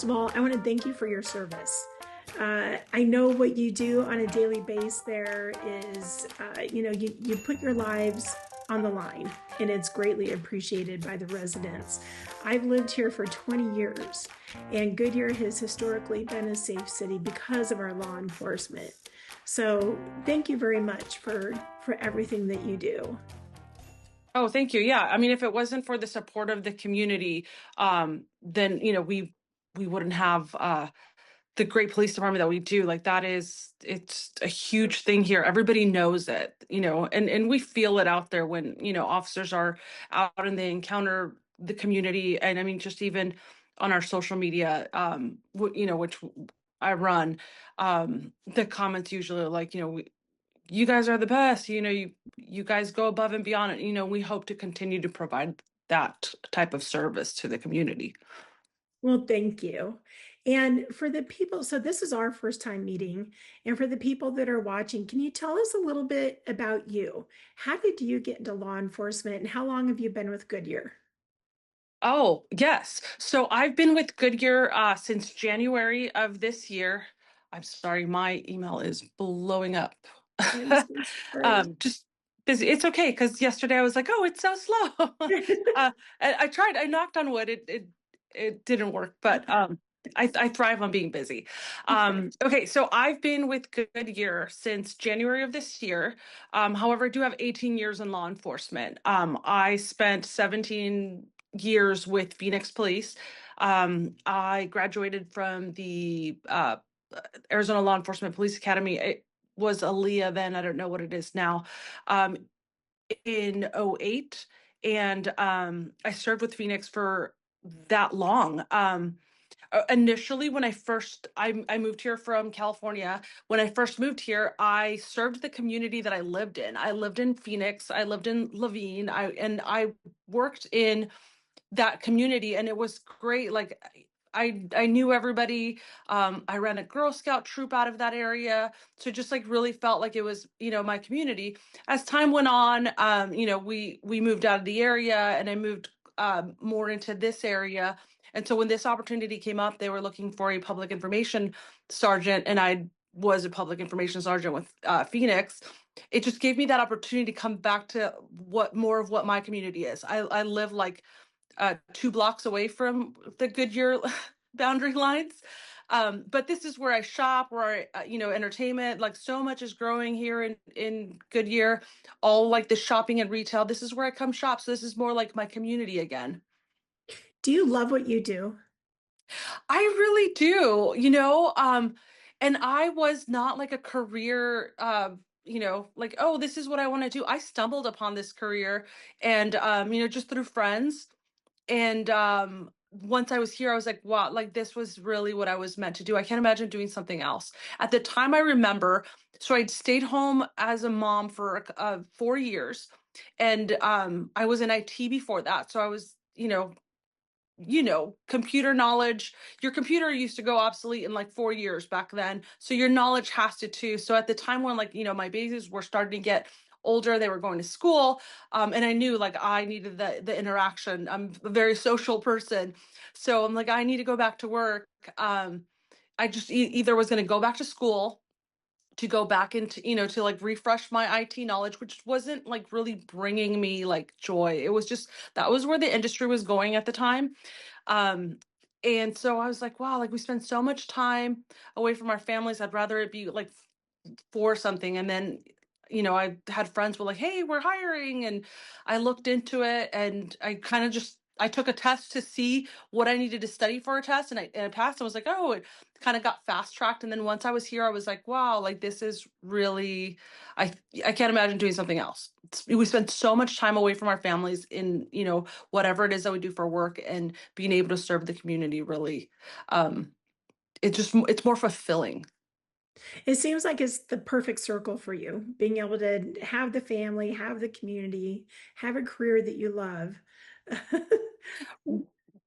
First of all, I want to thank you for your service. I know what you do on a daily basis there is, you put your lives on the line, and it's greatly appreciated by the residents. I've lived here for 20 years, and Goodyear has historically been a safe city because of our law enforcement. So thank you very much for everything that you do. Oh, thank you. Yeah. I mean, if it wasn't for the support of the community, then, we wouldn't have the great police department that we do. Like it's a huge thing here. Everybody knows it, and we feel it out there when, officers are out and they encounter the community. And I mean, just even on our social media, which I run, the comments usually are like, you guys are the best, you guys go above and beyond it. We hope to continue to provide that type of service to the community. Well, thank you. And for the people, so this is our first time meeting. And for the people that are watching, can you tell us a little bit about you? How did you get into law enforcement and how long have you been with Goodyear? Oh, yes. So I've been with Goodyear since January of this year. I'm sorry, my email is blowing up. I'm so sorry. Just busy. It's okay because yesterday I was like, oh, it's so slow. I tried. I knocked on wood. It didn't work, but Okay. I thrive on being busy. Okay. Okay, so I've been with Goodyear since January of this year. However, I do have 18 years in law enforcement. I spent 17 years with Phoenix Police. I graduated from the Arizona Law Enforcement Police Academy. It was ALEA then. I don't know what it is now. Um, in '08, and I served with Phoenix for that long. Initially, when I moved here from California. When I first moved here, I served the community that I lived in. I lived in Phoenix. I lived in Laveen. I worked in that community, and it was great. Like I knew everybody. I ran a Girl Scout troop out of that area, so just like really felt like it was, my community. As time went on, we moved out of the area, and I moved more into this area. And so when this opportunity came up, they were looking for a public information sergeant, and I was a public information sergeant with Phoenix. It just gave me that opportunity to come back to what more of what my community is. I live like 2 blocks away from the Goodyear boundary lines. But this is where I shop, where entertainment, like so much is growing here in Goodyear, all like the shopping and retail. This is where I come shop. So this is more like my community again. Do you love what you do? I really do, and I was not like a career, like, oh, this is what I want to do. I stumbled upon this career and, just through friends. And once I was here, I was like, wow, like this was really what I was meant to do. I can't imagine doing something else. At the time, I remember, so I'd stayed home as a mom for 4 years, and I was in IT before that. So I was, computer knowledge. Your computer used to go obsolete in like 4 years back then. So your knowledge has to too. So at the time when like, my babies were starting to get older, they were going to school. And I knew like I needed the interaction. I'm a very social person. So I'm like, I need to go back to work. I just either was going to go back to school to go back into, to like refresh my IT knowledge, which wasn't like really bringing me like joy. It was just, that was where the industry was going at the time. Um, and so I was like, wow, like we spend so much time away from our families. I'd rather it be like for something. And then, I had friends were like, hey, we're hiring. And I looked into it, and I took a test to see what I needed to study for a test, and I passed. I was like, oh, it kind of got fast tracked. And then once I was here, I was like, wow, like this is really, I I can't imagine doing something else. We spend so much time away from our families in, whatever it is that we do for work, and being able to serve the community really, um, it's more fulfilling. It seems like it's the perfect circle for you, being able to have the family, have the community, have a career that you love.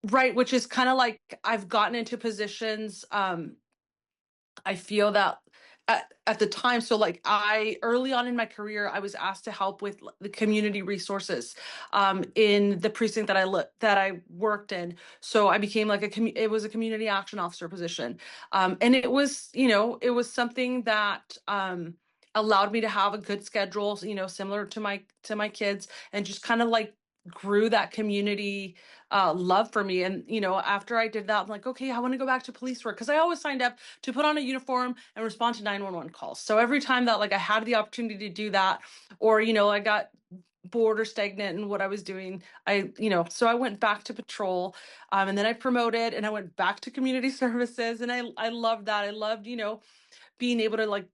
Right, which is kind of like I've gotten into positions. I feel that at the time. So like I early on in my career, I was asked to help with the community resources in the precinct that I worked in. So I became like it was a community action officer position, and it was it was something that allowed me to have a good schedule, similar to my kids, and just kind of like grew that community love for me. And after I did that, I'm like, okay, I want to go back to police work, because I always signed up to put on a uniform and respond to 911 calls. So every time that like I had the opportunity to do that, or I got bored or stagnant in what I was doing, so I went back to patrol, and then I promoted and I went back to community services, and I loved that. I loved being able to like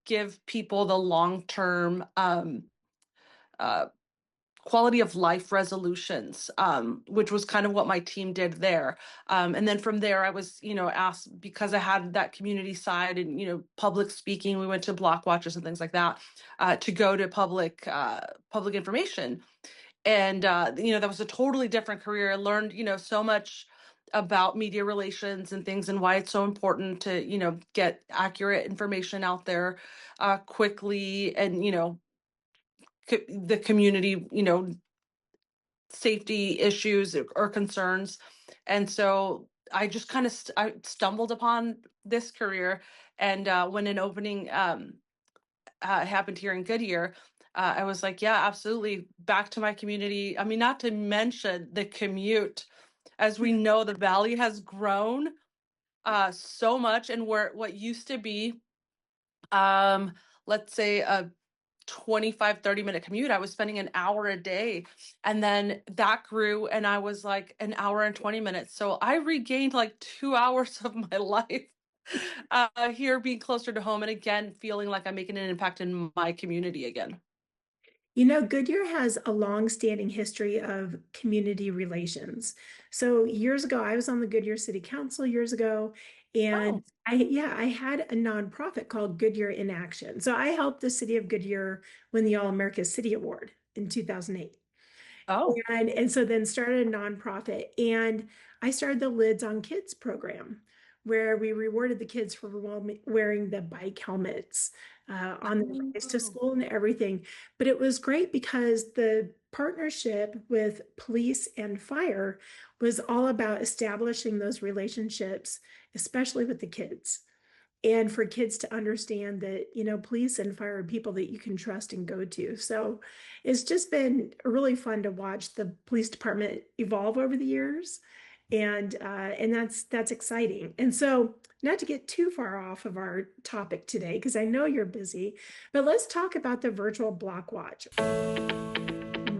give people the long-term uh, quality of life resolutions, which was kind of what my team did there. And then from there, I was, asked, because I had that community side and, public speaking, we went to block watches and things like that, to go to public information. And, that was a totally different career. I learned, so much about media relations and things, and why it's so important to, get accurate information out there quickly, and, the community, safety issues or concerns. And so I just kind of I stumbled upon this career, and when an opening happened here in Goodyear, I was like, yeah, absolutely, back to my community. I mean, not to mention the commute. As we know, the valley has grown so much, and where what used to be, um, let's say, a 25-30 minute commute, I was spending an hour a day, and then that grew and I was like an hour and 20 minutes. So I regained like 2 hours of my life here, being closer to home, and again feeling like I'm making an impact in my community again. Goodyear has a long-standing history of community relations. So years ago, I was on the Goodyear City Council years ago, and Oh. I had a nonprofit called Goodyear in Action. So I helped the city of Goodyear win the All-America City Award in 2008. Oh. And so then started a nonprofit, and I started the Lids on Kids program, where we rewarded the kids for wearing the bike helmets on their bikes to Oh. school and everything. But it was great because the partnership with police and fire was all about establishing those relationships, especially with the kids, and for kids to understand that police and fire are people that you can trust and go to. So it's just been really fun to watch the police department evolve over the years, and that's exciting. And so, not to get too far off of our topic today, because I know you're busy, but let's talk about the virtual block watch.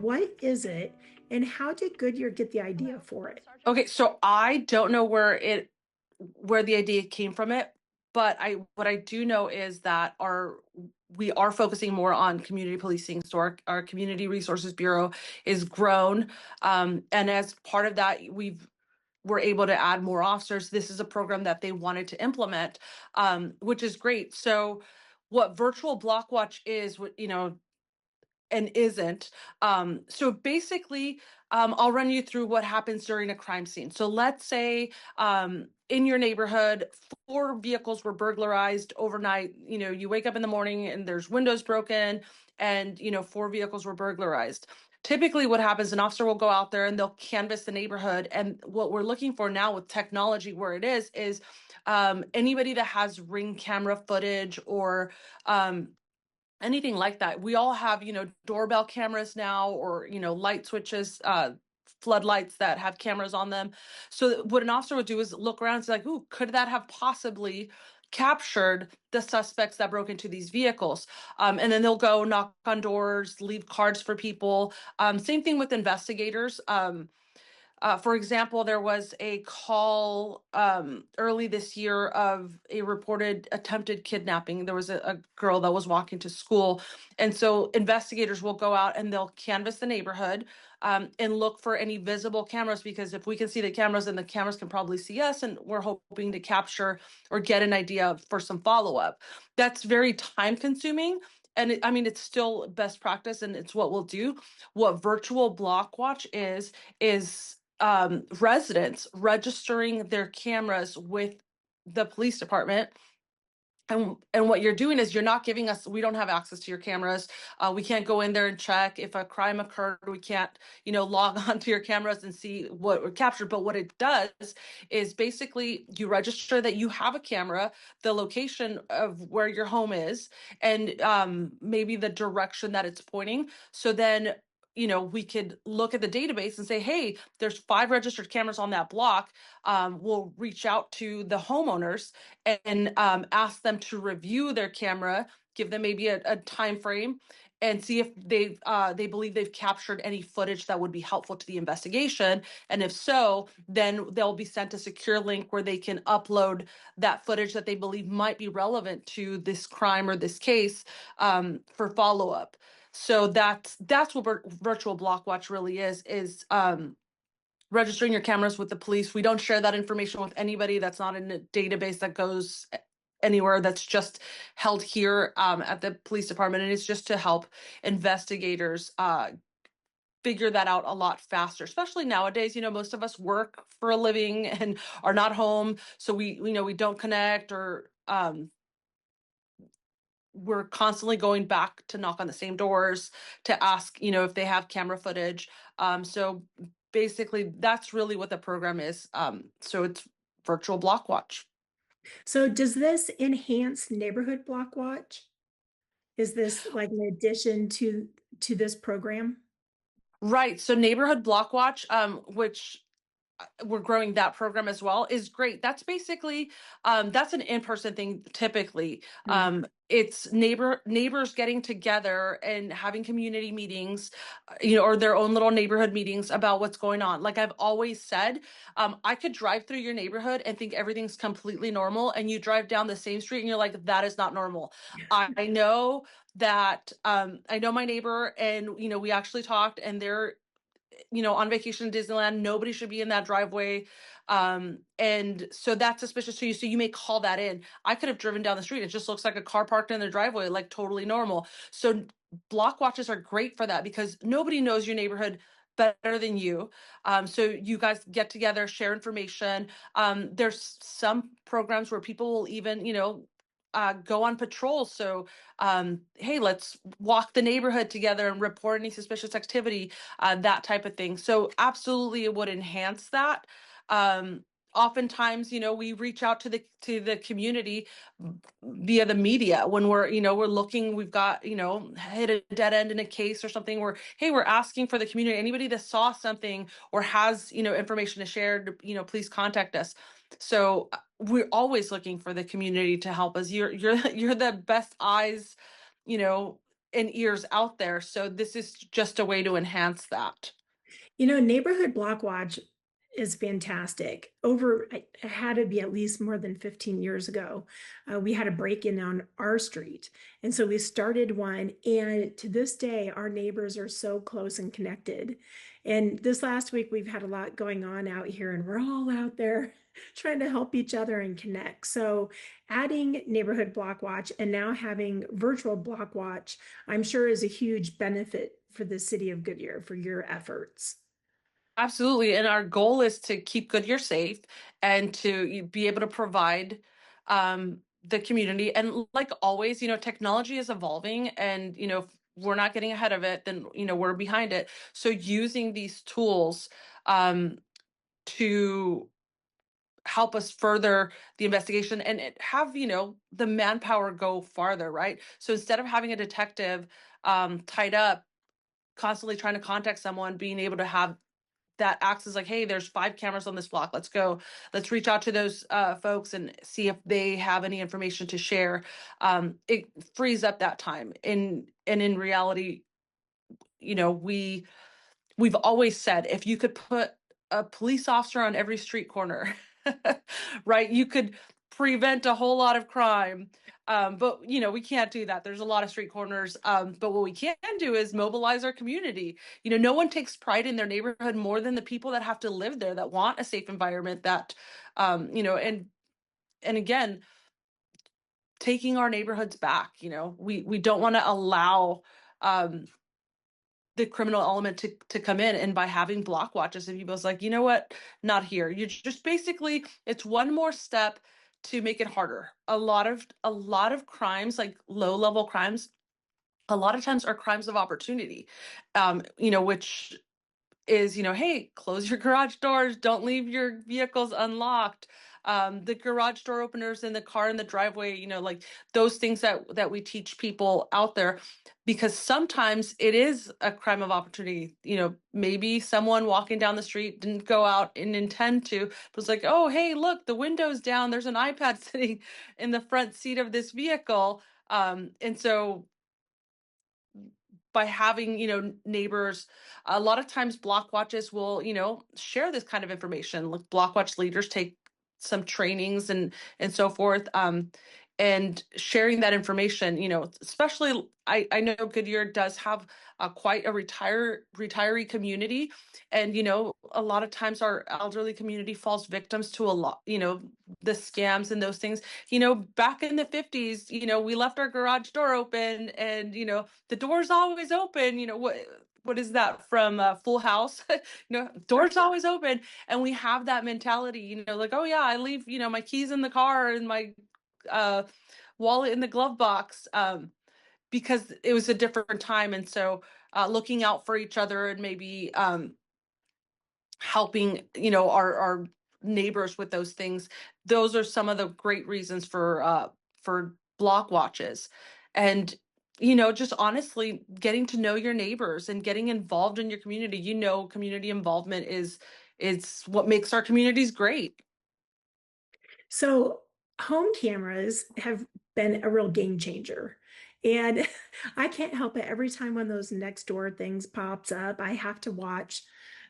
What is it, and how did Goodyear get the idea for it? Okay, so I don't know where the idea came from it, but I what I do know is that we are focusing more on community policing. So our community resources bureau is grown, and as part of that, we're able to add more officers. This is a program that they wanted to implement, which is great. So what virtual block watch is, and isn't. So basically, I'll run you through what happens during a crime scene. So let's say, in your neighborhood, 4 vehicles were burglarized overnight. You wake up in the morning and there's windows broken, and 4 vehicles were burglarized. Typically, what happens, an officer will go out there and they'll canvass the neighborhood. And what we're looking for now with technology, where it is anybody that has ring camera footage, or anything like that. We all have, doorbell cameras now, or, light switches, floodlights that have cameras on them. So what an officer would do is look around and say like, ooh, could that have possibly captured the suspects that broke into these vehicles? And then they'll go knock on doors, leave cards for people. Same thing with investigators. For example, there was a call early this year of a reported attempted kidnapping. There was a girl that was walking to school. And so investigators will go out and they'll canvass the neighborhood, and look for any visible cameras, because if we can see the cameras, then the cameras can probably see us. And we're hoping to capture or get an idea for some follow up. That's very time consuming. And I mean, it's still best practice, and it's what we'll do. What virtual block watch is residents registering their cameras with the police department, And what you're doing is you're not giving us, we don't have access to your cameras. We can't go in there and check if a crime occurred. We can't, log onto your cameras and see what were captured. But what it does is basically you register that you have a camera, the location of where your home is, and maybe the direction that it's pointing. So then, we could look at the database and say, hey, there's 5 registered cameras on that block. We'll reach out to the homeowners and ask them to review their camera, give them maybe a time frame, and see if they believe they've captured any footage that would be helpful to the investigation. And if so, then they'll be sent a secure link where they can upload that footage that they believe might be relevant to this crime or this case for follow-up. So that's what virtual block watch really is registering your cameras with the police. We don't share that information with anybody. That's not in a database that goes anywhere. That's just held here at the police department, and it's just to help investigators figure that out a lot faster, especially nowadays. Most of us work for a living and are not home, so we don't connect, or we're constantly going back to knock on the same doors to ask, if they have camera footage. So basically, that's really what the program is. So it's virtual block watch. So does this enhance neighborhood block watch? Is this like an addition to this program? Right. So neighborhood block watch, which we're growing that program as well, is great. That's basically that's an in-person thing typically. It's neighbors getting together and having community meetings, or their own little neighborhood meetings about what's going on. Like I've always said, I could drive through your neighborhood and think everything's completely normal, and you drive down the same street and you're like, that is not normal. I know that I know my neighbor, and we actually talked, and they're on vacation in Disneyland. Nobody should be in that driveway. And so that's suspicious to you. So you may call that in. I could have driven down the street. It just looks like a car parked in the driveway, like totally normal. So block watches are great for that because nobody knows your neighborhood better than you. So you guys get together, share information. There's some programs where people will even, go on patrol. So, hey, let's walk the neighborhood together and report any suspicious activity, that type of thing. So absolutely it would enhance that. Oftentimes, we reach out to the community via the media when we're looking, we've got, hit a dead end in a case or something where, hey, we're asking for the community, anybody that saw something or has, information to share, please contact us. So we're always looking for the community to help us. You're the best eyes, and ears out there. So this is just a way to enhance that. Neighborhood block watch is fantastic. It had to be at least more than 15 years ago. We had a break-in on our street. And so we started one. And to this day, our neighbors are so close and connected. And this last week, we've had a lot going on out here, and we're all out there trying to help each other and connect. So adding neighborhood block watch and now having virtual block watch, I'm sure is a huge benefit for the city of Goodyear for your efforts. Absolutely. And our goal is to keep Goodyear safe and to be able to provide the community. And like always, technology is evolving, and, if we're not getting ahead of it, then, we're behind it. So using these tools to help us further the investigation and have, the manpower go farther, right? So instead of having a detective tied up, constantly trying to contact someone, being able to have that acts as like, hey, there's 5 cameras on this block. Let's go. Let's reach out to those folks and see if they have any information to share. It frees up that time. And in reality, you know, we we've always said if you could put a police officer on every street corner, right, you could prevent a whole lot of crime. But we can't do that. There's a lot of street corners. But what we can do is mobilize our community. No one takes pride in their neighborhood more than the people that have to live there, that want a safe environment, that, and again, taking our neighborhoods back. We don't want to allow the criminal element to come in. And by having block watches, and people's like, you know what, not here. You just basically, it's one more step to make it harder. A lot of crimes, like low level crimes, a lot of times are crimes of opportunity, which is, hey, close your garage doors, don't leave your vehicles unlocked. The garage door openers in the car in the driveway, like those things that we teach people out there, because sometimes it is a crime of opportunity. Maybe someone walking down the street didn't go out and intend to, but was like, oh, hey, look, the window's down. There's an iPad sitting in the front seat of this vehicle. And so by having neighbors, a lot of times block watches will share this kind of information. Like block watch leaders take some trainings and so forth, and sharing that information, especially I know Goodyear does have quite a retiree community, and a lot of times our elderly community falls victims to a lot, the scams and those things. Back in the 50s, we left our garage door open, and the door's always open. What is that from Full House? Door's always open, and we have that mentality. Like, oh yeah, I leave my keys in the car and my uh, wallet in the glove box, because it was a different time, and so looking out for each other and maybe helping our neighbors with those things. Those are some of the great reasons for block watches. And just honestly getting to know your neighbors and getting involved in your community. Community involvement is what makes our communities great. So, home cameras have been a real game changer. And I can't help it. Every time one of those next door things pops up, I have to watch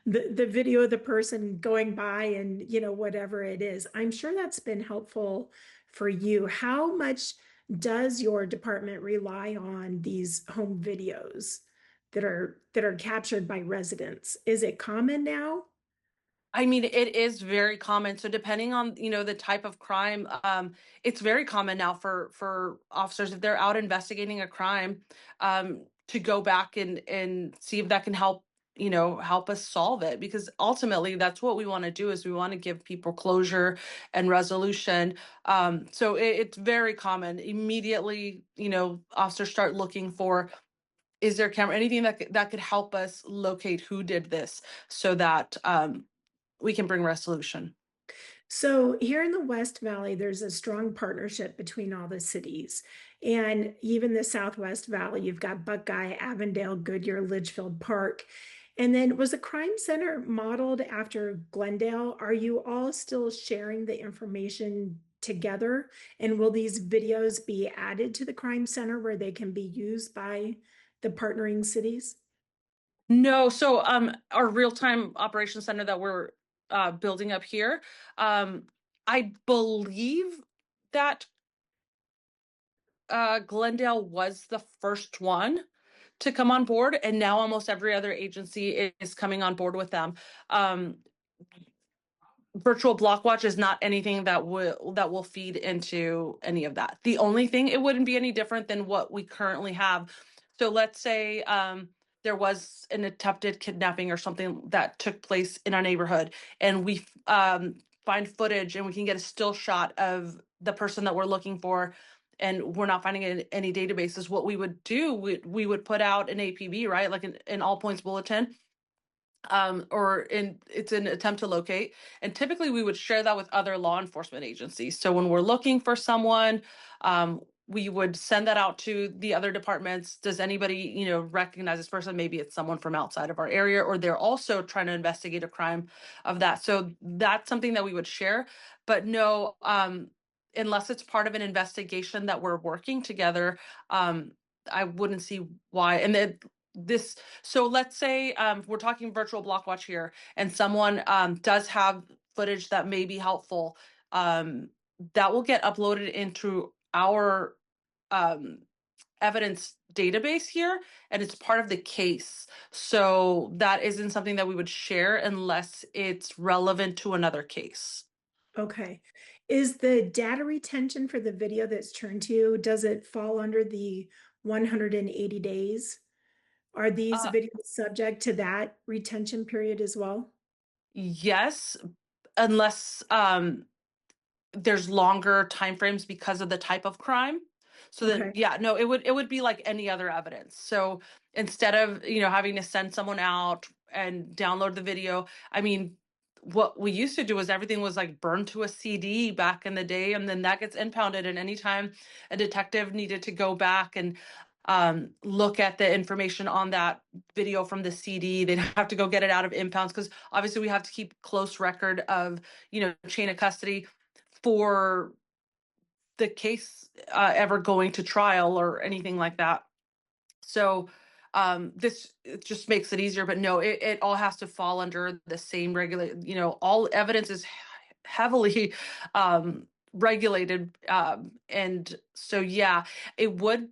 the video of the person going by and, whatever it is. I'm sure that's been helpful for you. How much does your department rely on these home videos that are captured by residents? Is it common now? I mean, it is very common. So depending on, the type of crime, it's very common now for officers, if they're out investigating a crime, to go back and see if that can help us solve it. Because ultimately that's what we want to do, is we want to give people closure and resolution. So it's very common. Immediately, officers start looking for, is there camera, anything that could help us locate who did this, so that we can bring resolution. So here in the West Valley, there's a strong partnership between all the cities. And even the Southwest Valley, you've got Buckeye, Avondale, Goodyear, Litchfield Park. And then was the crime center modeled after Glendale? Are you all still sharing the information together? And will these videos be added to the crime center where they can be used by the partnering cities? No, so our real-time operations center that we're building up here, I believe that Glendale was the first one to come on board, and now almost every other agency is coming on board with them. Um, Virtual block watch is not anything that will feed into any of that. The only thing, it wouldn't be any different than what we currently have. So let's say there was an attempted kidnapping or something that took place in our neighborhood, and we find footage and we can get a still shot of the person that we're looking for, and we're not finding it in any databases. What we would do, we would put out an APB, right, like an all points bulletin, it's an attempt to locate. And typically we would share that with other law enforcement agencies. So when we're looking for someone, we would send that out to the other departments. Does anybody, recognize this person? Maybe it's someone from outside of our area, or they're also trying to investigate a crime of that. So that's something that we would share. But no, unless it's part of an investigation that we're working together, I wouldn't see why. And then this so let's say we're talking virtual block watch here, and someone does have footage that may be helpful, that will get uploaded into our um, evidence database here, and it's part of the case. So that isn't something that we would share unless it's relevant to another case. Okay. Is the data retention for the video that's turned to you, does it fall under the 180 days? Are these Uh, videos subject to that retention period as well? yes, unless there's longer timeframes because of the type of crime. So then, Okay. yeah, no, it would be like any other evidence. So instead of, having to send someone out and download the video, I mean, what we used to do was everything was like burned to a CD back in the day, and then that gets impounded. And anytime a detective needed to go back and look at the information on that video from the CD, they'd have to go get it out of impounds, because obviously we have to keep close record of, chain of custody for the case ever going to trial or anything like that. So this, it just makes it easier, but no, it all has to fall under the same regulate, all evidence is heavily regulated. And so, yeah, it would,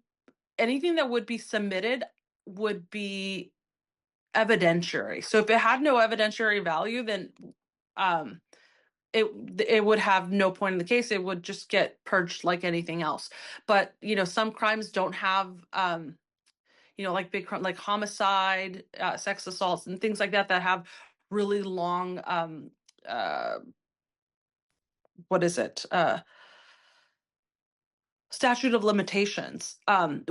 anything that would be submitted would be evidentiary. So if it had no evidentiary value, then um, it it would have no point in the case. It would just get purged like anything else. But some crimes don't have like big crime, like homicide, sex assaults, and things like that that have really long uh what is it statute of limitations.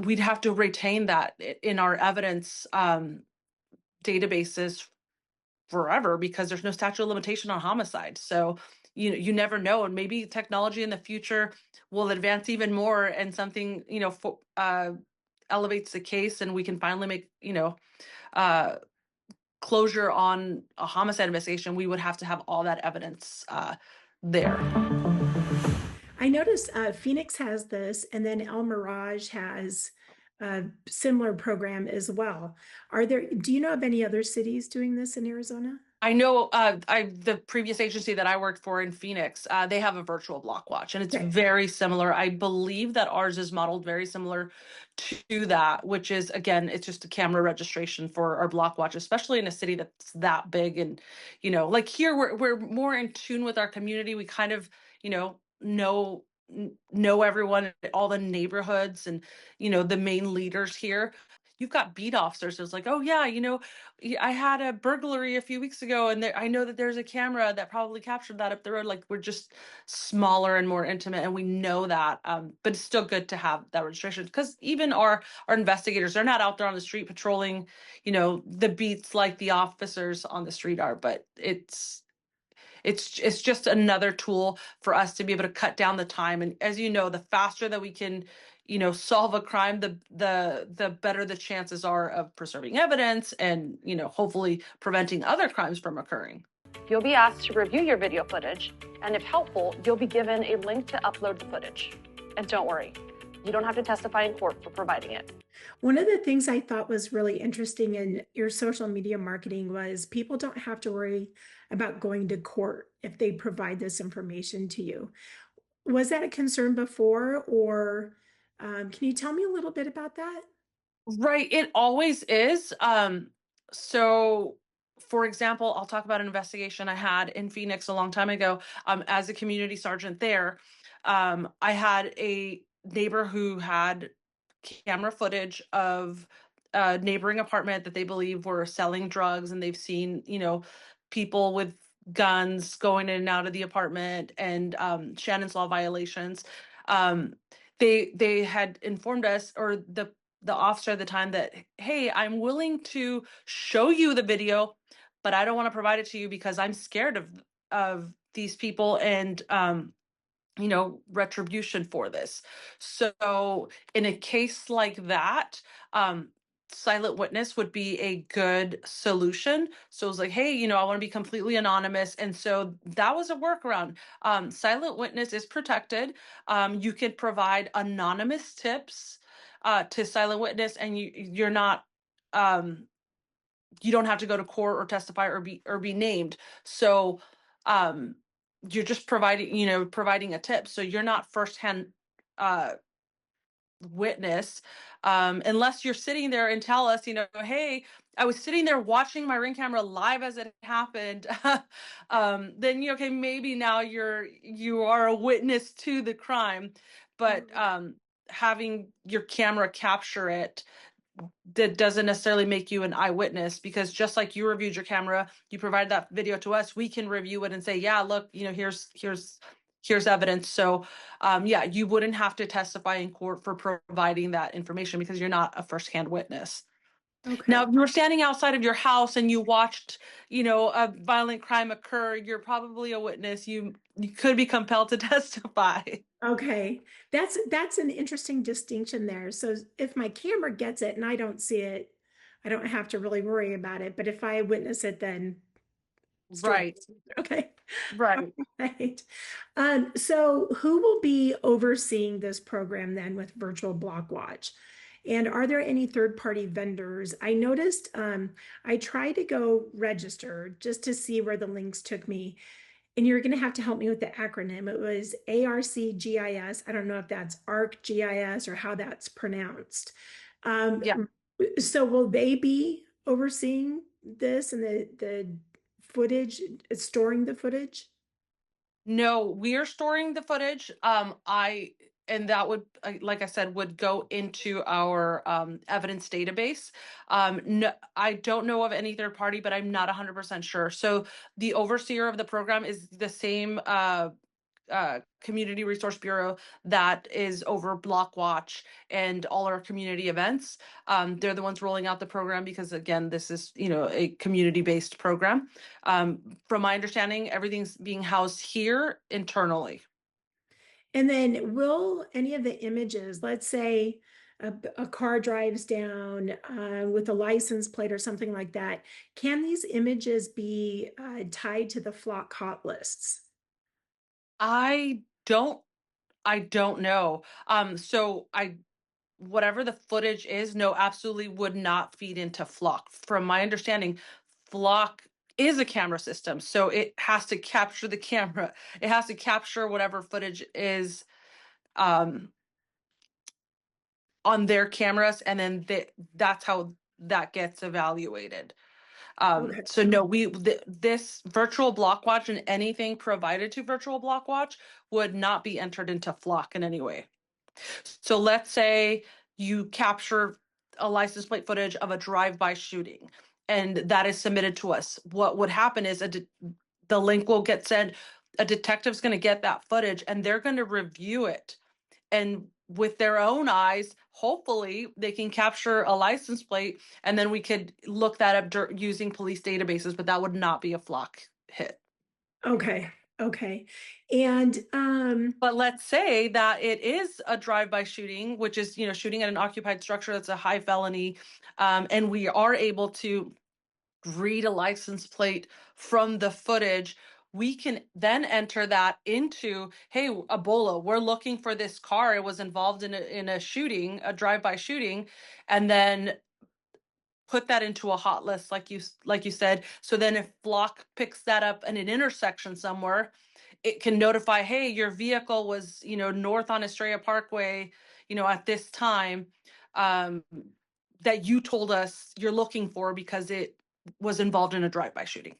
We'd have to retain that in our evidence databases forever, because there's no statute of limitation on homicide. So you never know, and maybe technology in the future will advance even more, and something elevates the case, and we can finally make uh, closure on a homicide investigation. We would have to have all that evidence there. I noticed Phoenix has this, and then El Mirage has a similar program as well. Do you know of any other cities doing this in Arizona? I know the previous agency that I worked for in Phoenix, they have a virtual block watch, and it's Okay. very similar. I believe that ours is modeled very similar to that, which is, again, it's just a camera registration for our block watch, especially in a city that's that big. And, like here, we're more in tune with our community. We kind of, know know everyone, all the neighborhoods, and, the main leaders here. You've got beat officers. It's like, oh yeah, I had a burglary a few weeks ago, and I know that there's a camera that probably captured that up the road. Like, we're just smaller and more intimate, and we know that. But it's still good to have that registration, because even our investigators, they're not out there on the street patrolling, the beats like the officers on the street are. But it's just another tool for us to be able to cut down the time. And as you know, the faster that we can solve a crime, the better the chances are of preserving evidence and hopefully preventing other crimes from occurring. You'll be asked to review your video footage, and if helpful, you'll be given a link to upload the footage. And don't worry, you don't have to testify in court for providing it. One of the things I thought was really interesting in your social media marketing was people don't have to worry about going to court if they provide this information to you. Was that a concern before, or can you tell me a little bit about that? Right, it always is. So for example, I'll talk about an investigation I had in Phoenix a long time ago. As a community sergeant there, I had a neighbor who had camera footage of a neighboring apartment that they believe were selling drugs, and they've seen, people with guns going in and out of the apartment, and Shannon's Law violations. Um, they had informed us, or the officer at the time, that, hey, I'm willing to show you the video, but I don't want to provide it to you because I'm scared of these people, and retribution for this. So in a case like that, silent witness would be a good solution. So it was like, hey, I want to be completely anonymous. And so that was a workaround. Silent witness is protected. You could provide anonymous tips to silent witness, and you're not you don't have to go to court or testify or be named. So you're just providing a tip. So you're not firsthand uh witness, unless you're sitting there and tell us, hey, I was sitting there watching my Ring camera live as it happened. Then okay, maybe now you are a witness to the crime. But having your camera capture it, that doesn't necessarily make you an eyewitness, because just like you reviewed your camera, you provide that video to us, we can review it and say, yeah, look, here's here's evidence. So, yeah, you wouldn't have to testify in court for providing that information because you're not a firsthand witness. Now, Okay. if you were standing outside of your house and you watched, a violent crime occur, you're probably a witness. You could be compelled to testify. Okay. That's an interesting distinction there. So if my camera gets it and I don't see it, I don't have to really worry about it. But if I witness it, then story. Right, Okay. All right. right. So who will be overseeing this program then with Virtual Block Watch? And are there any third-party vendors? I noticed I tried to go register just to see where the links took me. And you're going to have to help me with the acronym. It was ARCGIS. I don't know if that's ARCGIS or how that's pronounced. Um, Yeah. so will they be overseeing this and the footage, storing the footage? No, we are storing the footage. And that would, like I said, would go into our evidence database. No, I don't know of any third party, but I'm not 100% sure. So the overseer of the program is the same Community Resource Bureau that is over Block Watch and all our community events. They're the ones rolling out the program because, again, this is a community-based program. From my understanding, everything's being housed here internally. And then will any of the images, let's say a car drives down with a license plate or something like that, can these images be tied to the flock hot lists? I don't I don't know. So I whatever the footage is, no, absolutely would not feed into Flock. From my understanding, Flock is a camera system, so it has to capture the camera. It has to capture whatever footage is um, on their cameras, and then that's how that gets evaluated. Okay. So no, this virtual block watch and anything provided to virtual block watch would not be entered into Flock in any way. So let's say you capture a license plate footage of a drive-by shooting and that is submitted to us. What would happen is the link will get sent. A detective's going to get that footage and they're going to review it. And with their own eyes, hopefully they can capture a license plate and then we could look that up using police databases, but that would not be a Flock hit. Okay. Okay. And But let's say that it is a drive-by shooting, which is, shooting at an occupied structure that's a high felony, and we are able to read a license plate from the footage. We can then enter that into, hey, Ebola, we're looking for this car. It was involved in a shooting, a drive-by shooting, and then put that into a hot list, like you said. So then if Flock picks that up in an intersection somewhere, it can notify, hey, your vehicle was, north on Estrella Parkway, at this time, that you told us you're looking for because it was involved in a drive-by shooting.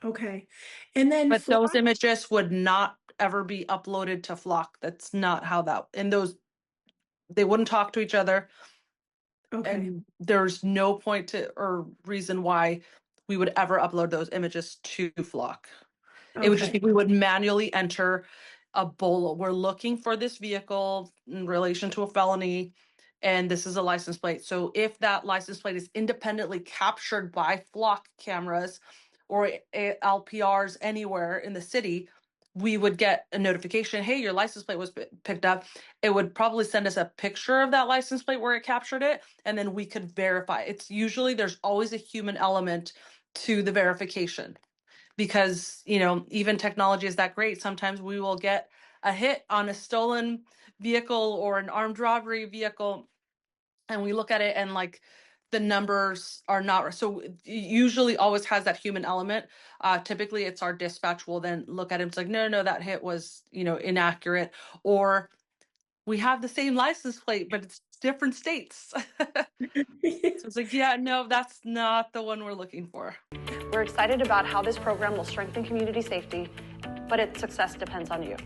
okay. And then But flock. those images would not ever be uploaded to Flock. That's not how they wouldn't talk to each other. Okay. And there's no point to or reason why we would ever upload those images to Flock. It would just Okay. be we would manually enter a BOLA. We're looking for this vehicle in relation to a felony, and this is a license plate. So if that license plate is independently captured by Flock cameras or LPRs anywhere in the city, we would get a notification, hey, your license plate was picked up. It would probably send us a picture of that license plate where it captured it, and then we could verify. It's usually, there's always a human element to the verification because, even technology is that great. Sometimes we will get a hit on a stolen vehicle or an armed robbery vehicle, and we look at it and the numbers are not, so it usually always has that human element. Typically it's our dispatch will then look at it, it's like, no, that hit was, inaccurate, or we have the same license plate but it's different states. So it's like, yeah, no, that's not the one we're looking for. We're excited about how this program will strengthen community safety, but its success depends on you.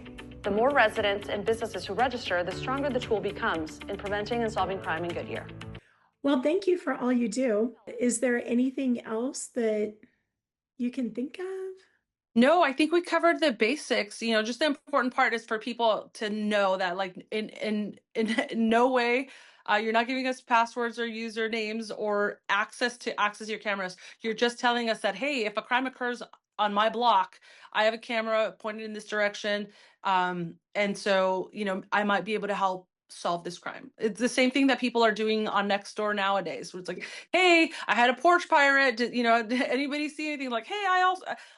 The more residents and businesses who register, the stronger the tool becomes in preventing and solving crime in Goodyear. Well, thank you for all you do. Is there anything else that you can think of? No, I think we covered the basics. Just the important part is for people to know that, like, in no way, you're not giving us passwords or usernames or access to access your cameras. You're just telling us that, hey, if a crime occurs on my block, I have a camera pointed in this direction, and so I might be able to help solve this crime. It's the same thing that people are doing on Nextdoor nowadays, where it's like, hey, I had a porch pirate. Did anybody see anything? Like, hey,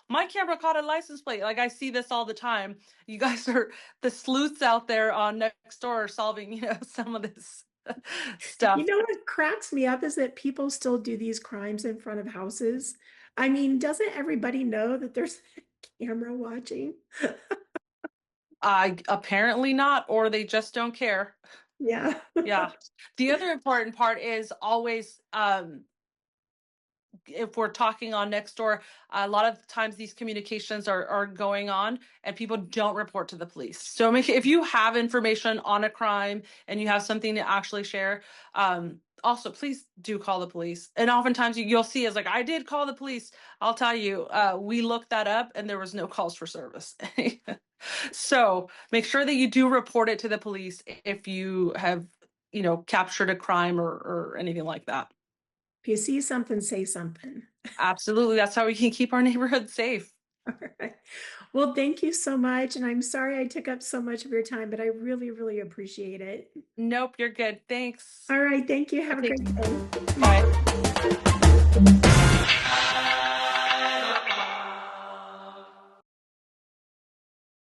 my camera caught a license plate. Like, I see this all the time. You guys are the sleuths out there on Nextdoor solving, some of this You stuff. know what cracks me up is that people still do these crimes in front of houses. I mean, doesn't everybody know that there's a camera watching? Apparently not, or they just don't care. Yeah. Yeah. The other important part is always, if we're talking on Nextdoor, a lot of times these communications are going on and people don't report to the police. So if you have information on a crime and you have something to actually share, also please do call the police. And oftentimes you'll see is like, I did call the police. I'll tell you, we looked that up and there was no calls for service. So make sure that you do report it to the police if you have, captured a crime or anything like that. If you see something, say something. Absolutely. That's how we can keep our neighborhood safe. All right. Well, thank you so much. And I'm sorry I took up so much of your time, but I really, really appreciate it. Nope, you're good. Thanks. All right. Thank you. Have a Okay. great day. Bye.